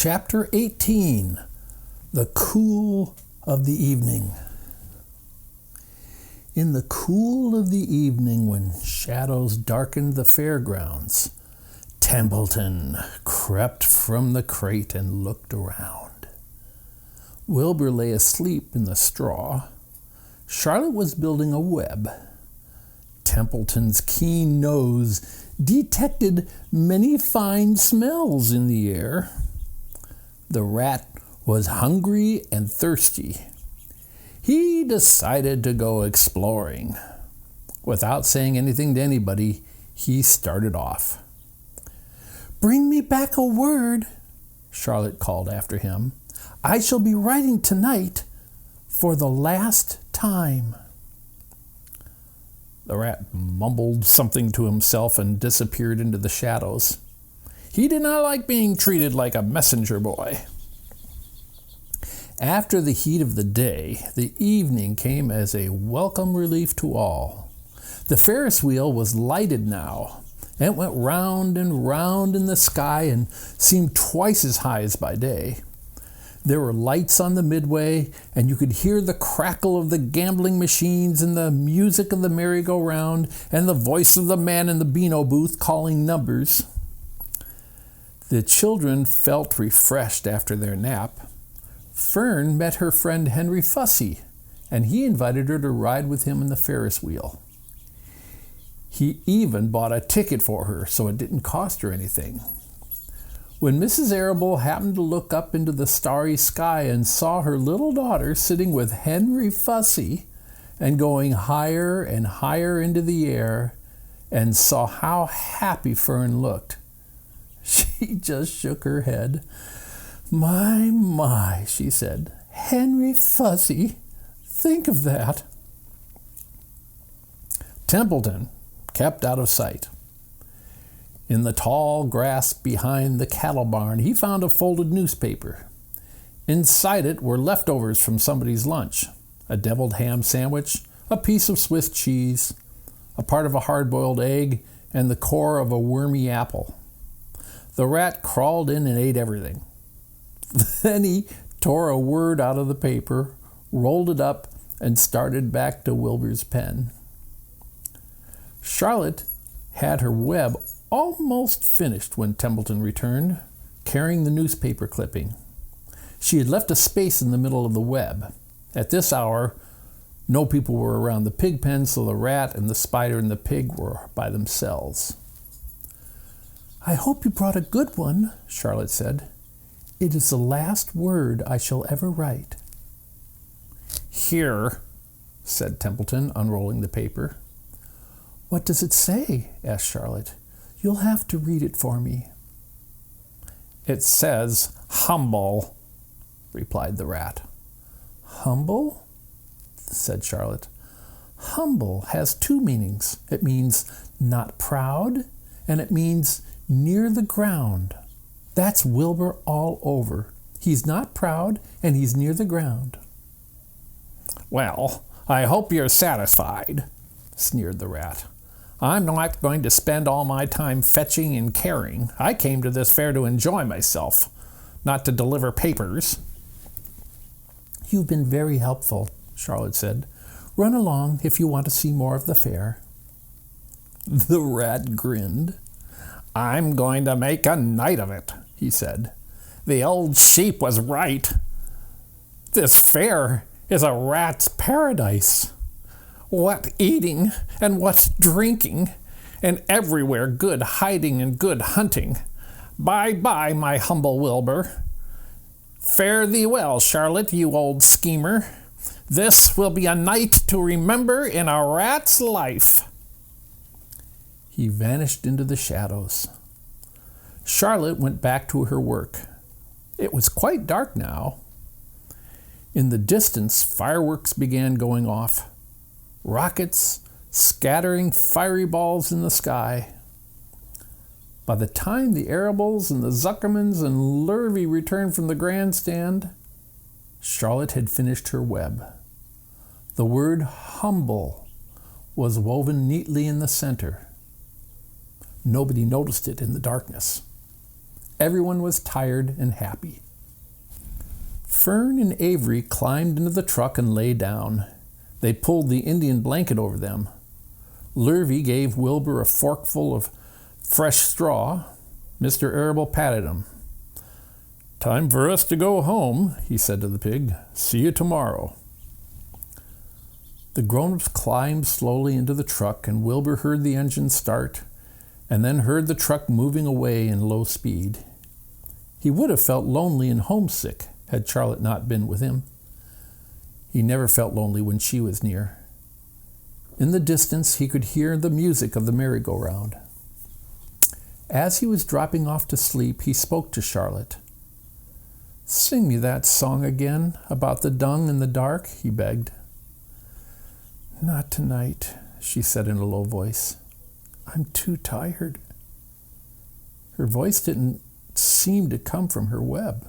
Chapter 18, The Cool of the Evening. In the cool of the evening, when shadows darkened the fairgrounds, Templeton crept from the crate and looked around. Wilber lay asleep in the straw. Charlotte was building a web. Templeton's keen nose detected many fine smells in the air. The rat was hungry and thirsty. He decided to go exploring. Without saying anything to anybody, he started off. "Bring me back a word," Charlotte called after him. "I shall be writing tonight for the last time." The rat mumbled something to himself and disappeared into the shadows. He did not like being treated like a messenger boy. After the heat of the day, the evening came as a welcome relief to all. The Ferris wheel was lighted now, and it went round and round in the sky and seemed twice as high as by day. There were lights on the midway, and you could hear the crackle of the gambling machines and the music of the merry-go-round and the voice of the man in the Beano booth calling numbers. The children felt refreshed after their nap. Fern met her friend Henry Fussy, and he invited her to ride with him in the Ferris wheel. He even bought a ticket for her, so it didn't cost her anything. When Mrs. Arable happened to look up into the starry sky and saw her little daughter sitting with Henry Fussy and going higher and higher into the air, and saw how happy Fern looked, she just shook her head. My, she said. "Henry Fussy, think of that." Templeton kept out of sight. In the tall grass behind the cattle barn, he found a folded newspaper. Inside it were leftovers from somebody's lunch: a deviled ham sandwich, a piece of Swiss cheese, a part of a hard-boiled egg, and the core of a wormy apple. The rat crawled in and ate everything. Then he tore a word out of the paper, rolled it up, and started back to Wilbur's pen. Charlotte had her web almost finished when Templeton returned, carrying the newspaper clipping. She had left a space in the middle of the web. At this hour, no people were around the pig pen, so the rat and the spider and the pig were by themselves. "I hope you brought a good one," Charlotte said. "It is the last word I shall ever write." "Here," said Templeton, unrolling the paper. "What does it say?" asked Charlotte. "You'll have to read it for me." "It says humble," replied the rat. "Humble?" said Charlotte. "Humble has two meanings. It means not proud, and it means near the ground. That's Wilber all over. He's not proud, and he's near the ground." "Well, I hope you're satisfied," sneered the rat. "I'm not going to spend all my time fetching and carrying. I came to this fair to enjoy myself, not to deliver papers." "You've been very helpful," Charlotte said. "Run along if you want to see more of the fair." The rat grinned. "I'm going to make a night of it," he said. "The old sheep was right. This fair is a rat's paradise. What eating and what drinking, and everywhere good hiding and good hunting. Bye-bye, my humble Wilber. Fare thee well, Charlotte, you old schemer. This will be a night to remember in a rat's life." He vanished into the shadows. Charlotte went back to her work. It was quite dark now. In the distance, fireworks began going off. Rockets scattering fiery balls in the sky. By the time the Arables and the Zuckermans and Lurvy returned from the grandstand, Charlotte had finished her web. The word humble was woven neatly in the center. Nobody noticed it in the darkness. Everyone was tired and happy. Fern and Avery climbed into the truck and lay down. They pulled the Indian blanket over them. Lurvy gave Wilbur a forkful of fresh straw. Mr. Arable patted him. "Time for us to go home," he said to the pig. "See you tomorrow." The grown-ups climbed slowly into the truck, and Wilbur heard the engine start, and then heard the truck moving away in low speed. He would have felt lonely and homesick had Charlotte not been with him. He never felt lonely when she was near. In the distance, he could hear the music of the merry-go-round. As he was dropping off to sleep, he spoke to Charlotte. "Sing me that song again about the dung in the dark," he begged. "Not tonight," she said in a low voice. "I'm too tired." Her voice didn't seem to come from her web.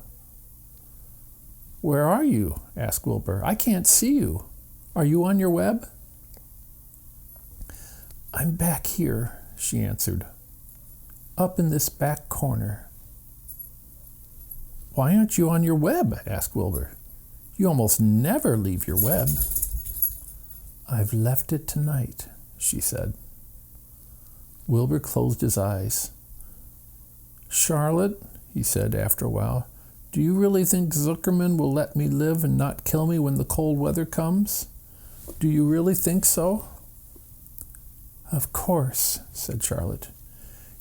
"Where are you?" asked Wilbur. "I can't see you. Are you on your web?" "I'm back here," she answered. "Up in this back corner." "Why aren't you on your web?" asked Wilbur. "You almost never leave your web." "I've left it tonight," she said. Wilbur closed his eyes. "Charlotte," he said after a while, "do you really think Zuckerman will let me live and not kill me when the cold weather comes? Do you really think so?" "Of course," said Charlotte.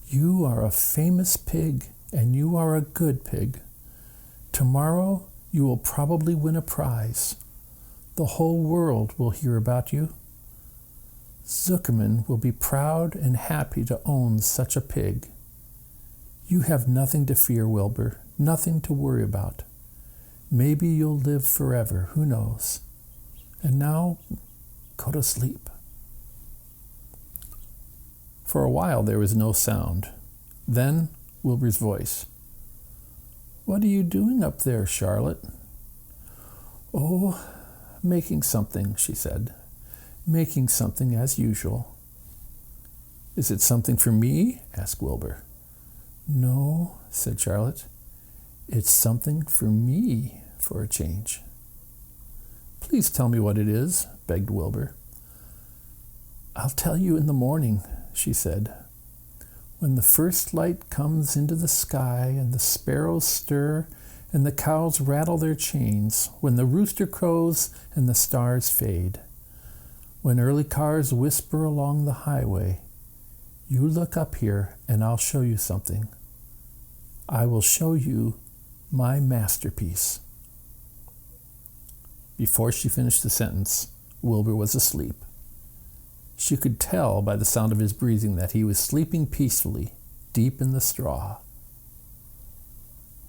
"You are a famous pig, and you are a good pig. Tomorrow you will probably win a prize. The whole world will hear about you. Zuckerman will be proud and happy to own such a pig. You have nothing to fear, Wilbur, nothing to worry about. Maybe you'll live forever, who knows? And now, go to sleep." For a while there was no sound. Then Wilbur's voice. "What are you doing up there, Charlotte?" "Oh, making something," she said. "Making something as usual." "Is it something for me?" asked Wilbur. "No," said Charlotte. "It's something for me for a change." "Please tell me what it is," begged Wilbur. "I'll tell you in the morning," she said. "When the first light comes into the sky and the sparrows stir and the cows rattle their chains, when the rooster crows and the stars fade, when early cars whisper along the highway, you look up here and I'll show you something. I will show you my masterpiece." Before she finished the sentence, Wilbur was asleep. She could tell by the sound of his breathing that he was sleeping peacefully, deep in the straw.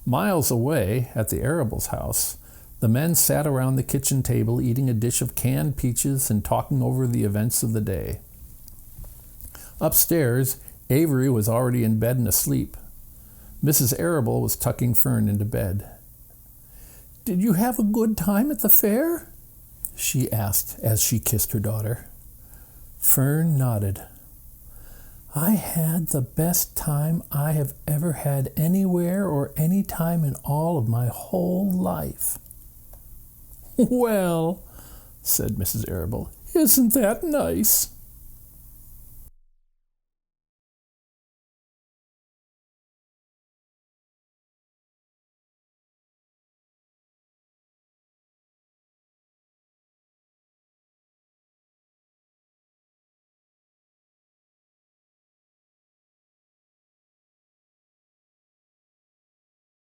Miles away, at the Arable's house, the men sat around the kitchen table eating a dish of canned peaches and talking over the events of the day. Upstairs, Avery was already in bed and asleep. Mrs. Arable was tucking Fern into bed. "Did you have a good time at the fair?" she asked as she kissed her daughter. Fern nodded. "I had the best time I have ever had anywhere or any time in all of my whole life." "Well," said Mrs. Arable, "isn't that nice?"